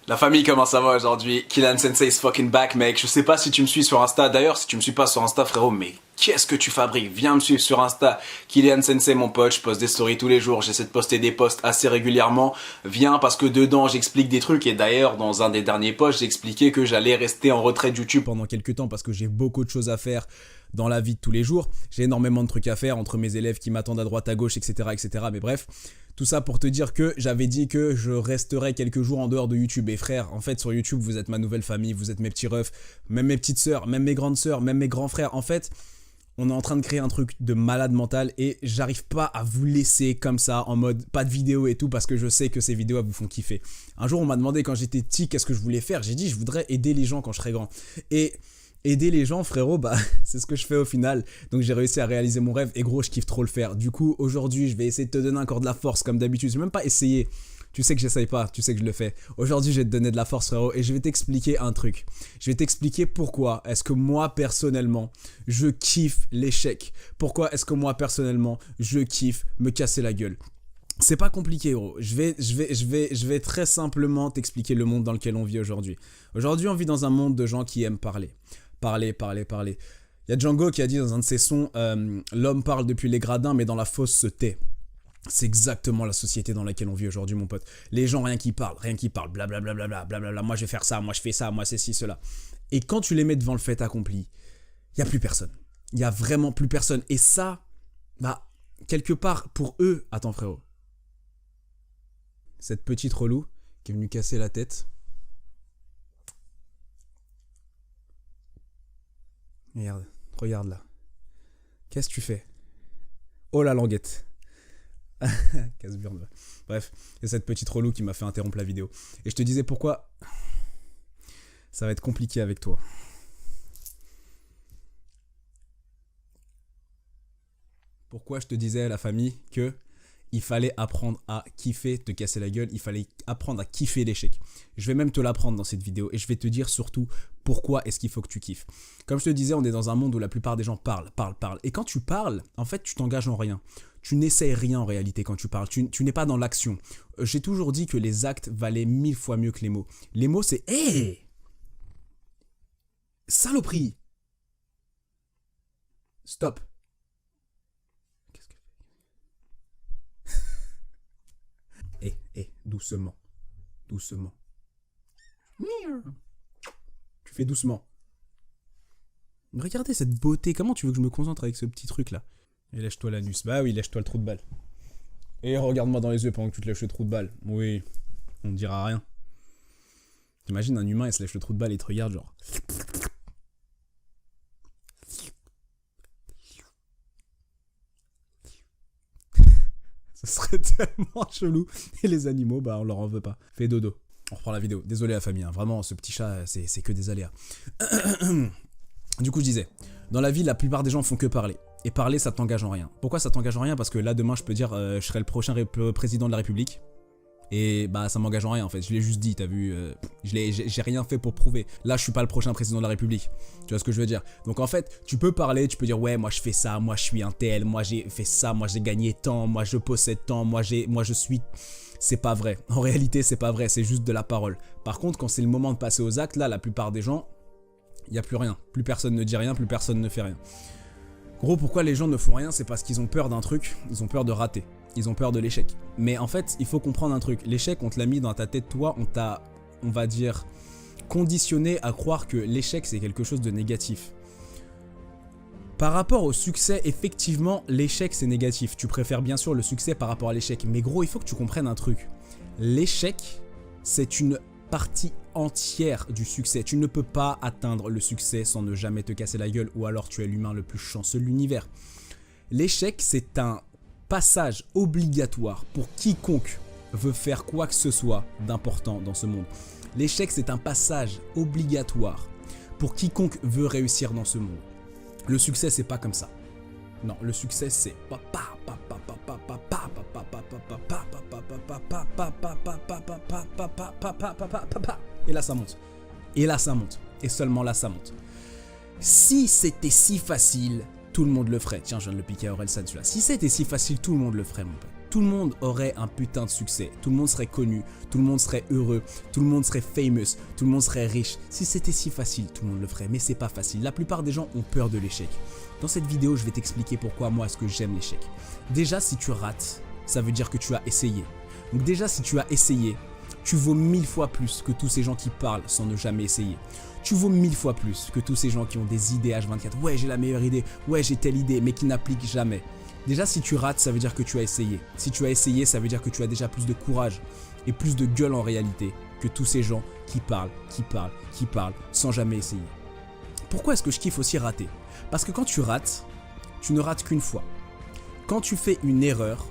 La famille, comment ça va aujourd'hui? Kylian Sensei is fucking back, mec. Je sais pas si tu me suis sur Insta. D'ailleurs, si tu me suis pas sur Insta, frérot, mais qu'est-ce que tu fabriques? Viens me suivre sur Insta. Kylian Sensei, mon pote. Je poste des stories tous les jours. J'essaie de poster des posts assez régulièrement. Viens parce que dedans, j'explique des trucs. Et d'ailleurs, dans un des derniers posts, j'expliquais que j'allais rester en retrait de YouTube pendant quelques temps parce que j'ai beaucoup de choses à faire dans la vie de tous les jours. J'ai énormément de trucs à faire entre mes élèves qui m'attendent à droite, à gauche, etc., etc. Mais bref. Tout ça pour te dire que j'avais dit que je resterais quelques jours en dehors de YouTube. Et frère, en fait, sur YouTube, vous êtes ma nouvelle famille, vous êtes mes petits refs, même mes petites sœurs, même mes grandes sœurs, même mes grands frères. En fait, on est en train de créer un truc de malade mental et j'arrive pas à vous laisser comme ça, en mode pas de vidéos et tout, parce que je sais que ces vidéos, elles vous font kiffer. Un jour, on m'a demandé quand j'étais petit, qu'est-ce que je voulais faire. J'ai dit, je voudrais aider les gens quand je serai grand. Et aider les gens, frérot, bah c'est ce que je fais au final. Donc j'ai réussi à réaliser mon rêve et gros, je kiffe trop le faire. Du coup, aujourd'hui, je vais essayer de te donner encore de la force comme d'habitude. Je vais même pas essayer. Tu sais que j'essaye pas, tu sais que je le fais. Aujourd'hui, je vais te donner de la force, frérot, et je vais t'expliquer un truc. Je vais t'expliquer pourquoi est-ce que moi, personnellement, je kiffe l'échec. Pourquoi est-ce que moi, personnellement, je kiffe me casser la gueule. C'est pas compliqué, gros. Je vais très simplement t'expliquer le monde dans lequel on vit aujourd'hui. Aujourd'hui, on vit dans un monde de gens qui aiment parler. Parler. Il y a Django qui a dit dans un de ses sons l'homme parle depuis les gradins, mais dans la fosse se tait. C'est exactement la société dans laquelle on vit aujourd'hui, mon pote. Les gens, rien qui parlent, blablabla, moi je vais faire ça, moi je fais ça, moi c'est ci, cela. Et quand tu les mets devant le fait accompli, il n'y a plus personne. Il n'y a vraiment plus personne. Et ça, bah, quelque part, pour eux, attends frérot, cette petite relou qui est venue casser la tête. Merde, regarde là. Qu'est-ce que tu fais? Oh la languette. Casse-burne. Bref, c'est cette petite relou qui m'a fait interrompre la vidéo. Et je te disais pourquoi ça va être compliqué avec toi. Pourquoi je te disais à la famille que il fallait apprendre à kiffer, te casser la gueule, il fallait apprendre à kiffer l'échec. Je vais même te l'apprendre dans cette vidéo et je vais te dire surtout pourquoi est-ce qu'il faut que tu kiffes. Comme je te disais, on est dans un monde où la plupart des gens parlent. Et quand tu parles, en fait, tu t'engages en rien. Tu n'essayes rien en réalité quand tu parles. Tu n'es pas dans l'action. J'ai toujours dit que les actes valaient 1000 fois mieux que les mots. Les mots, c'est « Hey ! Saloperie ! Stop !» Doucement. Tu fais doucement. Regardez cette beauté. Comment tu veux que je me concentre avec ce petit truc là? Et lèche-toi l'anus. Bah oui, lèche-toi le trou de balle. Et regarde-moi dans les yeux pendant que tu te lèches le trou de balle. Oui, on ne dira rien. T'imagines un humain, il se lèche le trou de balle et il te regarde genre... Ce serait tellement chelou. Et les animaux, bah on leur en veut pas. Fais dodo. On reprend la vidéo. Désolé la famille, hein. Vraiment, ce petit chat, c'est que des aléas. Du coup, je disais, dans la vie, la plupart des gens font que parler. Et parler, ça t'engage en rien. Pourquoi ça t'engage en rien? Parce que là, demain, je peux dire, je serai le prochain président de la République. Et bah, ça m'engage en rien en fait. Je l'ai juste dit, t'as vu. J'ai rien fait pour prouver. Là, je suis pas le prochain président de la République. Tu vois ce que je veux dire? Donc en fait, tu peux parler, tu peux dire, ouais, moi je fais ça, moi je suis un tel, moi j'ai fait ça, moi j'ai gagné tant, moi je possède tant, moi je suis. C'est pas vrai. En réalité, c'est pas vrai. C'est juste de la parole. Par contre, quand c'est le moment de passer aux actes, là, la plupart des gens, il n'y a plus rien. Plus personne ne dit rien, plus personne ne fait rien. Gros, pourquoi les gens ne font rien? C'est parce qu'ils ont peur d'un truc, ils ont peur de rater. Ils ont peur de l'échec. Mais en fait, il faut comprendre un truc. L'échec, on te l'a mis dans ta tête, toi, on t'a, on va dire, conditionné à croire que l'échec, c'est quelque chose de négatif. Par rapport au succès, effectivement, l'échec, c'est négatif. Tu préfères bien sûr le succès par rapport à l'échec. Mais gros, il faut que tu comprennes un truc. L'échec, c'est une partie entière du succès. Tu ne peux pas atteindre le succès sans ne jamais te casser la gueule, ou alors tu es l'humain le plus chanceux de l'univers. L'échec, c'est un passage obligatoire pour quiconque veut faire quoi que ce soit d'important dans ce monde. L'échec, c'est un passage obligatoire pour quiconque veut réussir dans ce monde. Le succès, c'est pas comme ça. Non, le succès, c'est... Et là, ça monte. Et là, ça monte. Et seulement là, ça monte. Si c'était si facile, tout le monde le ferait. Tiens, je viens de le piquer à Orelsan, celui-là. Si c'était si facile, tout le monde le ferait, mon pote. tout le monde aurait un putain de succès, tout le monde serait connu, tout le monde serait heureux, tout le monde serait famous, tout le monde serait riche. Si c'était si facile, tout le monde le ferait, mais c'est pas facile. La plupart des gens ont peur de l'échec. Dans cette vidéo, je vais t'expliquer pourquoi moi est-ce que j'aime l'échec. Déjà, si tu rates, ça veut dire que tu as essayé. Donc déjà, si tu as essayé, tu vaux 1000 fois plus que tous ces gens qui parlent sans ne jamais essayer. Tu vaux 1000 fois plus que tous ces gens qui ont des idées H24. Ouais, j'ai la meilleure idée, ouais, j'ai telle idée, mais qui n'appliquent jamais. Déjà, si tu rates, ça veut dire que tu as essayé. Si tu as essayé, ça veut dire que tu as déjà plus de courage et plus de gueule en réalité que tous ces gens qui parlent sans jamais essayer. Pourquoi est-ce que je kiffe aussi rater? Parce que quand tu rates, tu ne rates qu'une fois. Quand tu fais une erreur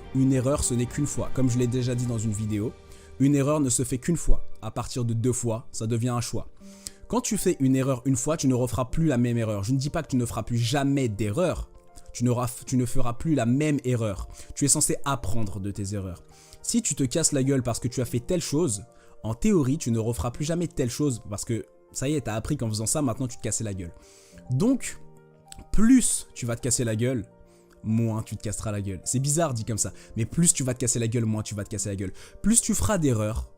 ce n'est qu'une fois. Comme je l'ai déjà dit dans une vidéo, une erreur ne se fait qu'une fois. À partir de 2 fois, ça devient un choix. Quand tu fais une erreur une fois, tu ne referas plus la même erreur. Je ne dis pas que tu ne feras plus jamais d'erreur. Tu ne feras plus la même erreur. Tu es censé apprendre de tes erreurs. Si tu te casses la gueule parce que tu as fait telle chose, en théorie, tu ne referas plus jamais telle chose parce que ça y est, tu as appris qu'en faisant ça, maintenant tu te cassais la gueule. Donc, plus tu vas te casser la gueule, moins tu te casseras la gueule. C'est bizarre dit comme ça, mais plus tu vas te casser la gueule, moins tu vas te casser la gueule. Plus tu feras d'erreurs,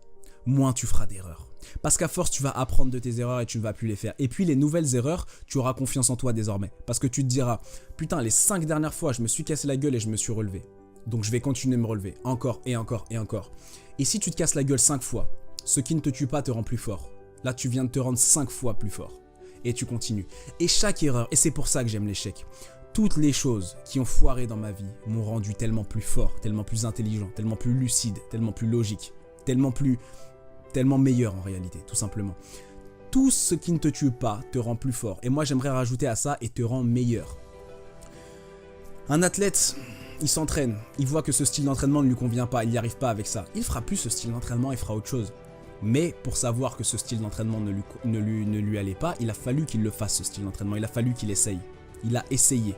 moins tu feras d'erreurs. Parce qu'à force, tu vas apprendre de tes erreurs et tu ne vas plus les faire. Et puis les nouvelles erreurs, tu auras confiance en toi désormais. Parce que tu te diras, putain, les 5 dernières fois, je me suis cassé la gueule et je me suis relevé. Donc je vais continuer de me relever, encore et encore et encore. Et si tu te casses la gueule 5 fois, ce qui ne te tue pas te rend plus fort. Là, tu viens de te rendre 5 fois plus fort. Et tu continues. Et chaque erreur, et c'est pour ça que j'aime l'échec, toutes les choses qui ont foiré dans ma vie m'ont rendu tellement plus fort, tellement plus intelligent, tellement plus lucide, tellement plus logique, tellement meilleur en réalité, tout simplement. Tout ce qui ne te tue pas te rend plus fort. Et moi, j'aimerais rajouter à ça et te rend meilleur. Un athlète, il s'entraîne, il voit que ce style d'entraînement ne lui convient pas, il n'y arrive pas avec ça. Il fera plus ce style d'entraînement, il fera autre chose. Mais pour savoir que ce style d'entraînement ne lui allait pas, il a fallu qu'il le fasse, ce style d'entraînement. Il a fallu qu'il essaye. Il a essayé.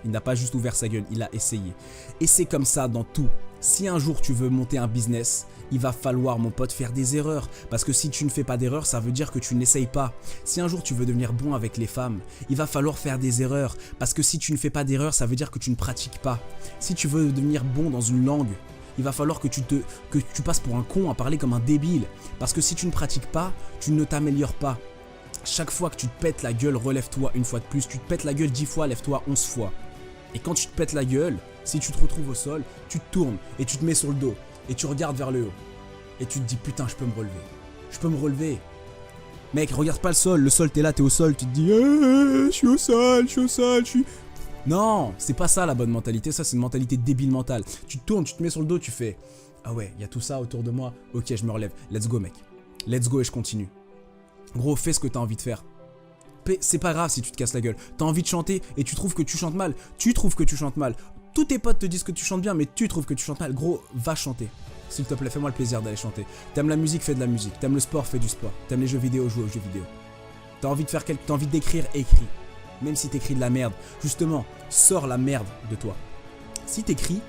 Il n'a pas juste ouvert sa gueule, il a essayé. Et c'est comme ça dans tout. Si un jour tu veux monter un business, il va falloir, mon pote, faire des erreurs. Parce que si tu ne fais pas d'erreurs, ça veut dire que tu n'essayes pas. Si un jour tu veux devenir bon avec les femmes, il va falloir faire des erreurs. Parce que si tu ne fais pas d'erreurs, ça veut dire que tu ne pratiques pas. Si tu veux devenir bon dans une langue, il va falloir que tu passes pour un con à parler comme un débile. Parce que si tu ne pratiques pas, tu ne t'améliores pas. Chaque fois que tu te pètes la gueule, relève-toi une fois de plus. Tu te pètes la gueule 10 fois, lève-toi 11 fois. Et quand tu te pètes la gueule, si tu te retrouves au sol, tu te tournes et tu te mets sur le dos. Et tu regardes vers le haut. Et tu te dis, putain, je peux me relever. Je peux me relever. Mec, regarde pas le sol, t'es là, t'es au sol, tu te dis, je suis au sol, je suis... Non, c'est pas ça la bonne mentalité, ça c'est une mentalité débile mentale. Tu te tournes, tu te mets sur le dos, tu fais, ah ouais, il y a tout ça autour de moi, ok, je me relève, let's go mec. Let's go et je continue. Gros, fais ce que t'as envie de faire. C'est pas grave si tu te casses la gueule. T'as envie de chanter et tu trouves que tu chantes mal. Tu trouves que tu chantes mal. Tous tes potes te disent que tu chantes bien, mais tu trouves que tu chantes mal. Gros, va chanter. S'il te plaît, fais-moi le plaisir d'aller chanter. T'aimes la musique, fais de la musique. T'aimes le sport, fais du sport. T'aimes les jeux vidéo, joue aux jeux vidéo. T'as envie d'écrire, écris. Même si t'écris de la merde. Justement, sors la merde de toi. Si t'écris.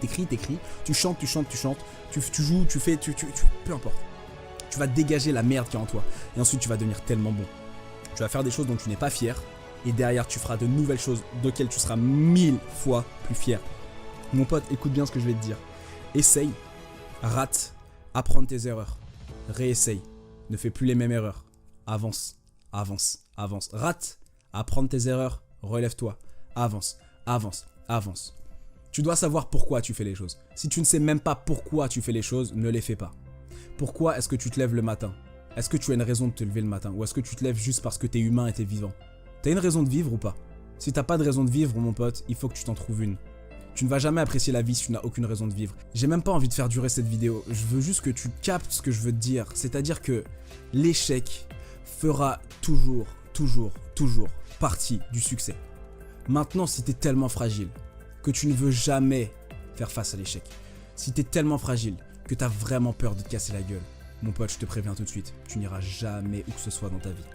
Tu chantes. Tu joues, tu fais, peu importe. Tu vas dégager la merde qui est en toi. Et ensuite, tu vas devenir tellement bon. Tu vas faire des choses dont tu n'es pas fier. Et derrière, tu feras de nouvelles choses desquelles tu seras 1000 fois plus fier. Mon pote, écoute bien ce que je vais te dire. Essaye, rate, apprends de tes erreurs. Réessaye, ne fais plus les mêmes erreurs. Avance. Rate, apprends de tes erreurs, relève-toi. Avance. Tu dois savoir pourquoi tu fais les choses. Si tu ne sais même pas pourquoi tu fais les choses, ne les fais pas. Pourquoi est-ce que tu te lèves le matin ? Est-ce que tu as une raison de te lever le matin ? Ou est-ce que tu te lèves juste parce que t'es humain et t'es vivant ? T'as une raison de vivre ou pas ? Si t'as pas de raison de vivre, mon pote, il faut que tu t'en trouves une. Tu ne vas jamais apprécier la vie si tu n'as aucune raison de vivre. J'ai même pas envie de faire durer cette vidéo. Je veux juste que tu captes ce que je veux te dire. C'est-à-dire que l'échec fera toujours partie du succès. Maintenant, si t'es tellement fragile que tu ne veux jamais faire face à l'échec, si t'es tellement fragile que t'as vraiment peur de te casser la gueule, mon pote, je te préviens tout de suite, tu n'iras jamais où que ce soit dans ta vie.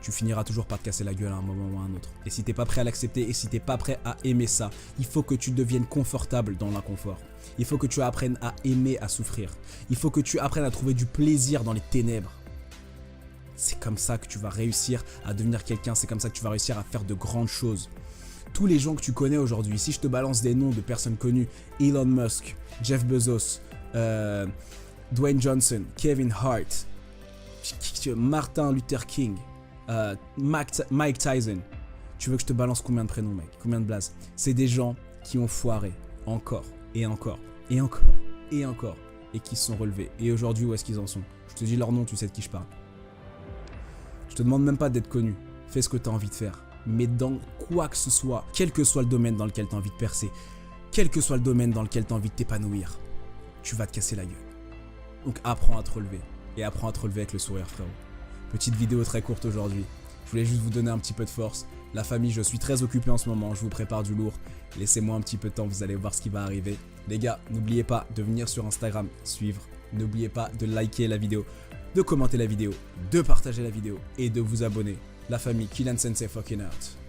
Tu finiras toujours par te casser la gueule à un moment ou à un autre. Et si t'es pas prêt à l'accepter et si t'es pas prêt à aimer ça, il faut que tu deviennes confortable dans l'inconfort. Il faut que tu apprennes à aimer, à souffrir. Il faut que tu apprennes à trouver du plaisir dans les ténèbres. C'est comme ça que tu vas réussir à devenir quelqu'un, c'est comme ça que tu vas réussir à faire de grandes choses. Tous les gens que tu connais aujourd'hui, si je te balance des noms de personnes connues, Elon Musk, Jeff Bezos, Dwayne Johnson, Kevin Hart, Martin Luther King, Mike Tyson. Tu veux que je te balance combien de prénoms, mec? Combien de blazes? C'est des gens qui ont foiré encore et encore et encore et encore et qui se sont relevés. Et aujourd'hui, où est-ce qu'ils en sont? Je te dis leur nom, tu sais de qui je parle. Je te demande même pas d'être connu. Fais ce que tu as envie de faire. Mais dans quoi que ce soit, quel que soit le domaine dans lequel tu as envie de percer, quel que soit le domaine dans lequel tu as envie de t'épanouir, tu vas te casser la gueule. Donc apprends à te relever. Et apprends à te relever avec le sourire, frérot. Petite vidéo très courte aujourd'hui. Je voulais juste vous donner un petit peu de force. La famille, je suis très occupé en ce moment, je vous prépare du lourd. Laissez-moi un petit peu de temps, vous allez voir ce qui va arriver. Les gars, n'oubliez pas de venir sur Instagram, suivre. N'oubliez pas de liker la vidéo, de commenter la vidéo, de partager la vidéo et de vous abonner. La famille Kylian Sensei fucking out.